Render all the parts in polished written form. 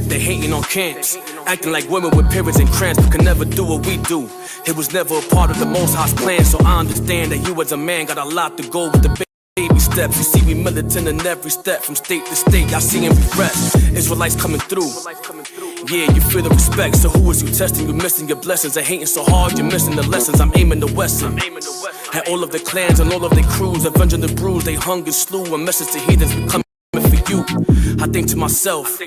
They hating on camps, acting like women with periods and cramps, but can never do what we do. It was never a part of the Most High's plan, so I understand that you as a man got a lot to go with the baby steps. You see we militant in every step, from state to state, y'all see and refresh. Israelites coming through. Yeah, you feel the respect, so who is you testing? You missing your blessings. They hating so hard, you're missing the lessons. I'm aiming the Western. And all of the clans and all of their crews, avenging the bruise, they hung and slew. A message to heathens, we coming for you. I think to myself,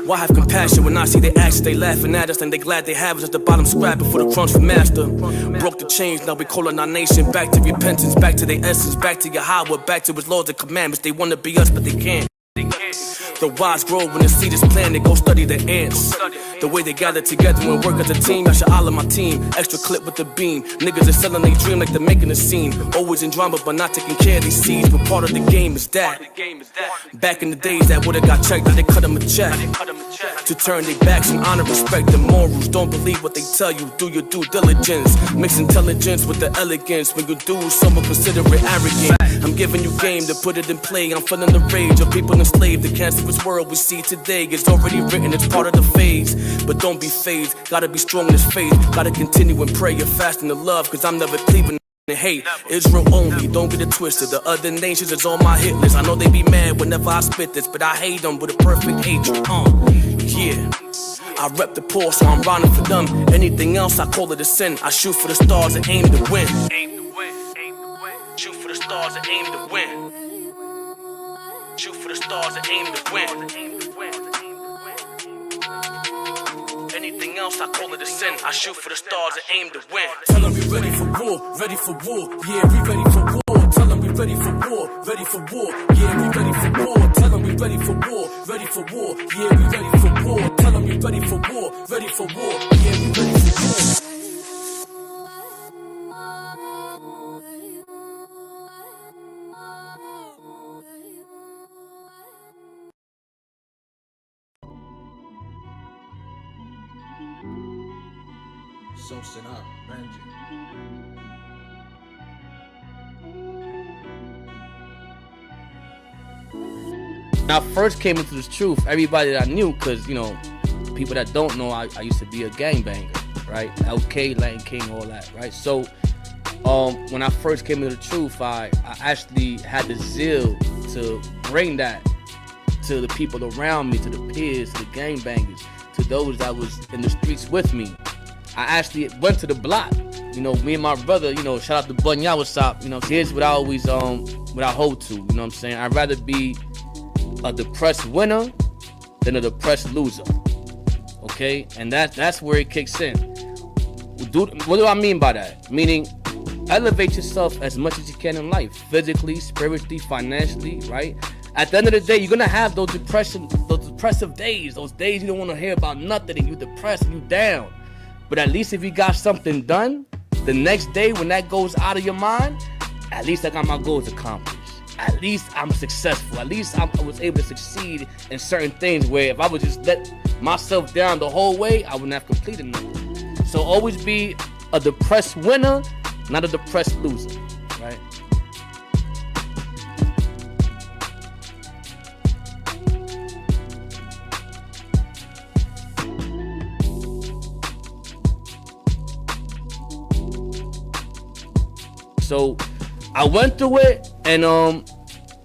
why have compassion when I see their actions? They laughing at us and they glad they have us at the bottom, scrapping for the crunch for master. Broke the chains, now we calling our nation back to repentance, back to their essence, back to Yahweh, back to his laws and commandments. They wanna be us, but they can't. The wise grow when the seed is planted. Go study the ants. The way they gather together and work as a team. I should holler my team. Extra clip with the beam. Niggas are selling they dream like they're making a scene. Always in drama but not taking care of these seeds. But part of the game is that. Back in the days that would've got checked, now they cut them a check. To turn their backs and honor, respect the morals. Don't believe what they tell you. Do your due diligence. Mix intelligence with the elegance. When you do, someone consider it arrogant. I'm giving you game to put it in play. I'm feeling the rage of people enslaved. The cancerous world we see today is already written, it's part of the phase. But don't be phased, gotta be strong in this faith. Gotta continue and pray and fast in the love, cause I'm never cleaving and hate. Israel only, don't get it twisted. The other nations is on my hit list. I know they be mad whenever I spit this, but I hate them with a perfect hatred. Yeah, I rep the poor, so I'm riding for them. Anything else, I call it a sin. I shoot for the stars and aim to win. Shoot for the stars and aim to win. Shoot for the stars and aim to win. Anything else, I call it a sin. I shoot for the stars and aim to win. Tell them we ready for war, ready for war. Yeah, we ready for war. Tell them we ready for war, ready for war. Yeah, we ready for war. Tell them we ready for war, ready for war. Yeah, we ready for war. Tell them we ready for war, ready for war. Yeah, we ready for war. When I first came into this truth, everybody that I knew, because, you know, people that don't know, I used to be a gangbanger, right? LK, Latin King, all that, right? So, when I first came into the truth, I actually had the zeal to bring that to the people around me, to the peers, to the gangbangers, to those that was in the streets with me. I actually went to the block. You know, me and my brother, you know, shout out to Bun Yawasop, you know, here's what I always, what I hold to, you know what I'm saying? I'd rather be a depressed winner than a depressed loser, okay? And that's where it kicks in. What do I mean by that? Meaning, elevate yourself as much as you can in life, physically, spiritually, financially, right? At the end of the day, you're gonna have those depressive days, those days you don't want to hear about nothing and you depressed and you down. But at least if you got something done, the next day when that goes out of your mind, at least I got my goals accomplished. At least I'm successful. At least I was able to succeed in certain things where if I would just let myself down the whole way, I wouldn't have completed nothing. So always be a depressed winner, not a depressed loser, right? So I went through it, and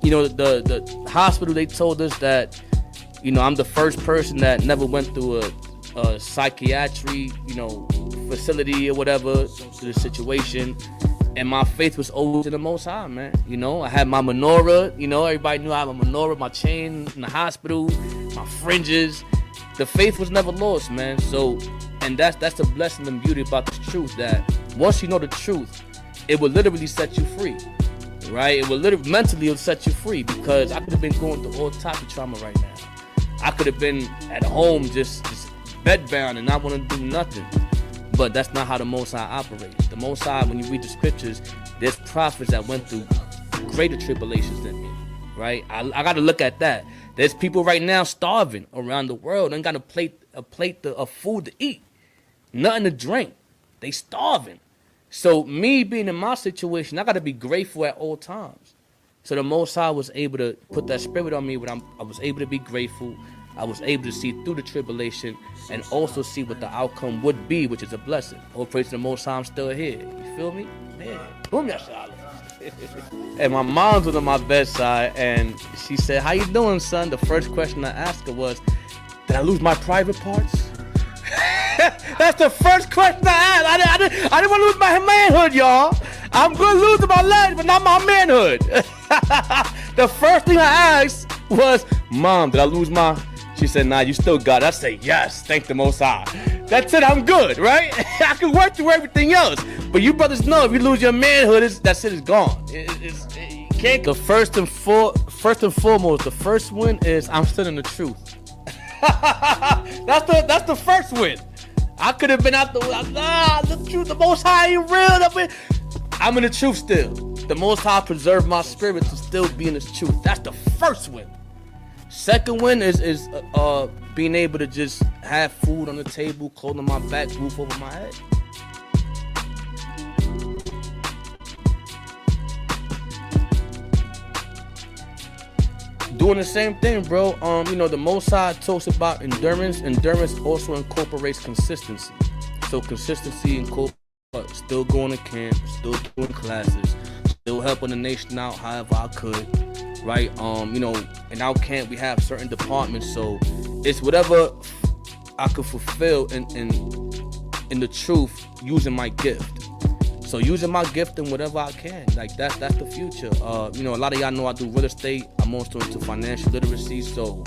you know, the hospital, they told us that, you know, I'm the first person that never went through a psychiatry, you know, facility or whatever, to the situation. And my faith was always in the Most High, man. You know, I had my menorah, you know, everybody knew I had my menorah, my chain in the hospital, my fringes. The faith was never lost, man. So, and that's the blessing and beauty about this truth, that once you know the truth, it will literally set you free, right? It will literally, mentally, it'll set you free, because I could have been going through all types of trauma right now. I could have been at home just bedbound and not want to do nothing. But that's not how the Most High operates. The Most High, when you read the scriptures, there's prophets that went through greater tribulations than me, right? I got to look at that. There's people right now starving around the world. Ain't got a plate of food to eat, nothing to drink. They starving. So me being in my situation, I got to be grateful at all times. So the Most High was able to put that spirit on me, when I was able to be grateful. I was able to see through the tribulation and also see what the outcome would be, which is a blessing. All praise to the Most High, I'm still here. You feel me? Yeah. Boom, that's all. And my mom's was on my bedside, and she said, "How you doing, son?" The first question I asked her was, "Did I lose my private parts?" That's the first question I asked. I didn't want to lose my manhood, y'all. I'm gonna lose my legs, but not my manhood. The first thing I asked was, "Mom, did I lose my?" She said, "Nah, you still got it." I said, "Yes, thank the Most High. That's it, I'm good, right?" I can work through everything else. But you brothers know, if you lose your manhood, that shit is gone. You can't. The first and foremost, the first win is I'm still in the truth. That's the first win. I could have been out the truth, the Most High ain't real. I'm in the truth still. The Most High preserved my spirit to still be in His truth. That's the first win. Second win is being able to just have food on the table, clothes on my back, roof over my head. Doing the same thing, bro. The Most High talks about endurance. Endurance also incorporates consistency. So consistency incorporates still going to camp, still doing classes, still helping the nation out however I could. Right, in our camp we have certain departments, so it's whatever I could fulfill in the truth using my gift. So using my gift in whatever I can, like that's the future. A lot of y'all know I do real estate. I'm also into financial literacy, so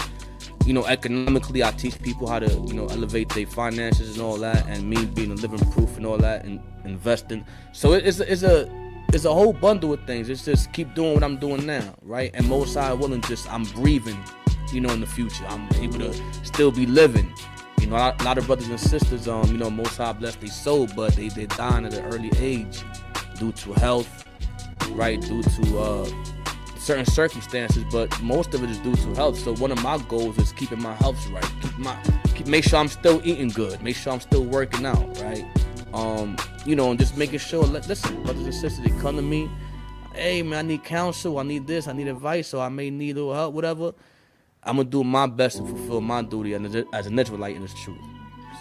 economically I teach people how to elevate their finances and all that, and me being a living proof and all that, and investing. So it's a whole bundle of things. It's just keep doing what I'm doing now, right? And Most High willing, I'm breathing, in the future. I'm able to still be living. A lot of brothers and sisters, Most High bless their soul, but they're dying at an early age due to health, right? Due to certain circumstances, but most of it is due to health. So one of my goals is keeping my health right. Make sure I'm still eating good. Make sure I'm still working out, right? And just making sure, listen, brothers and sisters, they come to me, "Hey man, I need counsel, I need this, I need advice, or I may need a little help, whatever." I'm gonna do my best to fulfill my duty as an Israelite in this truth.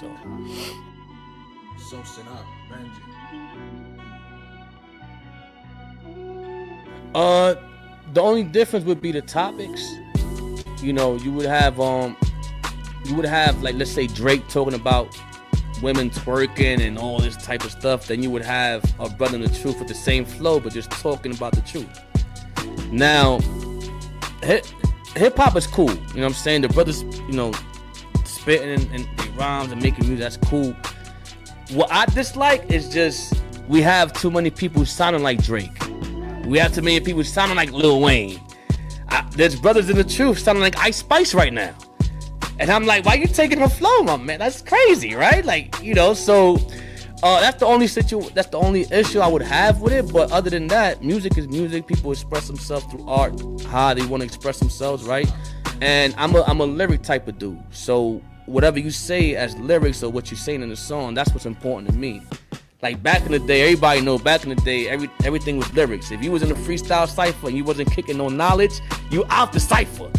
So sit up, Benji. The only difference would be the topics. You would have like, let's say Drake talking about women twerking and all this type of stuff. Then you would have a brother in the truth with the same flow, but just talking about the truth. Now, hip-hop is cool. You know what I'm saying? The brothers, spitting and they rhymes and making music, that's cool. What I dislike is just we have too many people sounding like Drake. We have too many people sounding like Lil Wayne. There's brothers in the truth sounding like Ice Spice right now. And I'm like, why you taking her flow, my man? That's crazy, right? So that's the only issue I would have with it. But other than that, music is music. People express themselves through art, how they want to express themselves, right? And I'm a lyric type of dude. So whatever you say as lyrics or what you're saying in the song, that's what's important to me. Like back in the day, everybody know back in the day, everything was lyrics. If you was in a freestyle cypher and you wasn't kicking no knowledge, you out the cypher.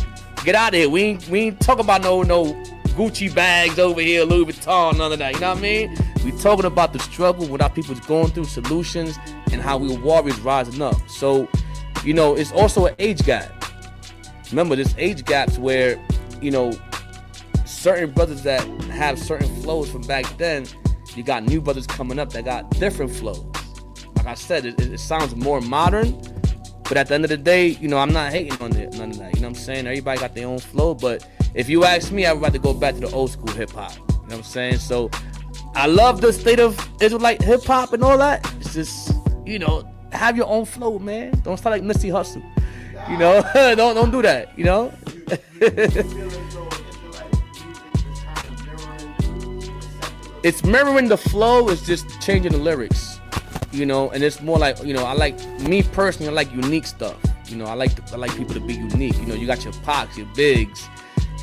Get out of here. We ain't talking about no Gucci bags over here, Louis Vuitton, none of that. You know what I mean? We talking about the struggle, what our people's going through, solutions, and how we warriors rising up. So, it's also an age gap. Remember, there's age gaps where, certain brothers that have certain flows from back then, you got new brothers coming up that got different flows. Like I said, it sounds more modern, but at the end of the day, I'm not hating on it, none of that. You know what I'm saying? Everybody got their own flow, but if you ask me, I'd rather go back to the old school hip hop. You know what I'm saying? So I love the state of Israelite hip hop and all that. It's just, have your own flow, man. Don't start like Nipsey Hussle. Don't do that. It's mirroring the flow. It's just changing the lyrics. And it's more like, I like, me personally, I like unique stuff. You know, I like people to be unique. You know, you got your Pacs, your Bigs,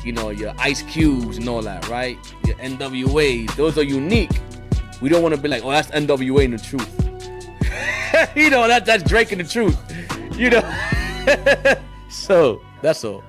you know, your Ice Cubes and all that, right? Your NWAs, those are unique. We don't want to be like, oh, that's NWA in the truth. You know, that's Drake in the truth. You know, so that's all.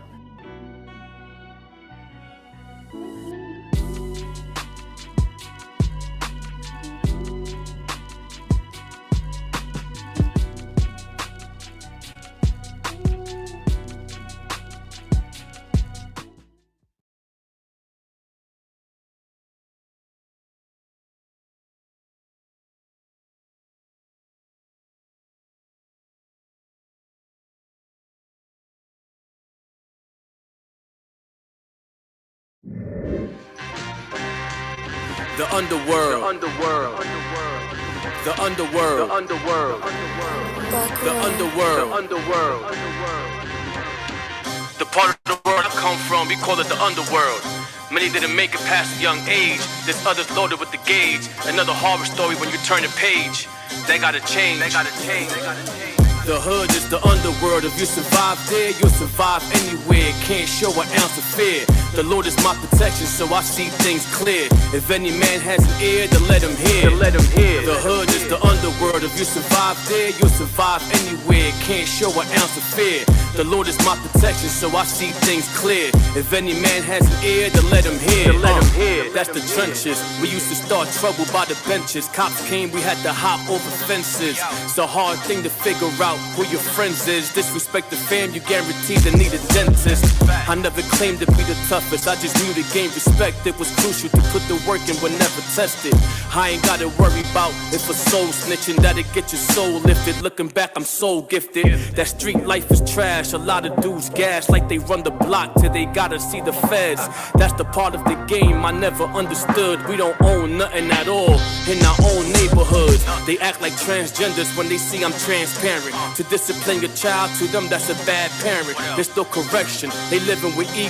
The underworld. The underworld. The underworld. The underworld. The underworld. The underworld. The part of the world I come from, we call it the underworld. Many didn't make it past a young age. There's others loaded with the gauge. Another horror story when you turn the page. They gotta change. They gotta change. They gotta change. The hood is the underworld. If you survive there, you'll survive anywhere. Can't show an ounce of fear. The Lord is my protection, so I see things clear. If any man has an ear, then let him hear. The hood is the underworld. If you survive there, you'll survive anywhere. Can't show an ounce of fear. The Lord is my protection, so I see things clear. If any man has an ear, then let him hear. That's the trenches. We used to start trouble by the benches. Cops came, we had to hop over fences. It's a hard thing to figure out who your friends is. Disrespect the fam, you guaranteed to need a dentist. I never claimed to be the toughest, I just knew to gain respect. It was crucial to put the work in when never tested. I ain't gotta worry about if a soul snitching, that'll get your soul lifted. Looking back, I'm so gifted. That street life is trash. A lot of dudes gas like they run the block till they gotta see the feds. That's the part of the game I never understood. We don't own nothing at all in our own neighborhoods. They act like transgenders when they see I'm transparent. To discipline your child, to them that's a bad parent. There's no correction. They living with ego.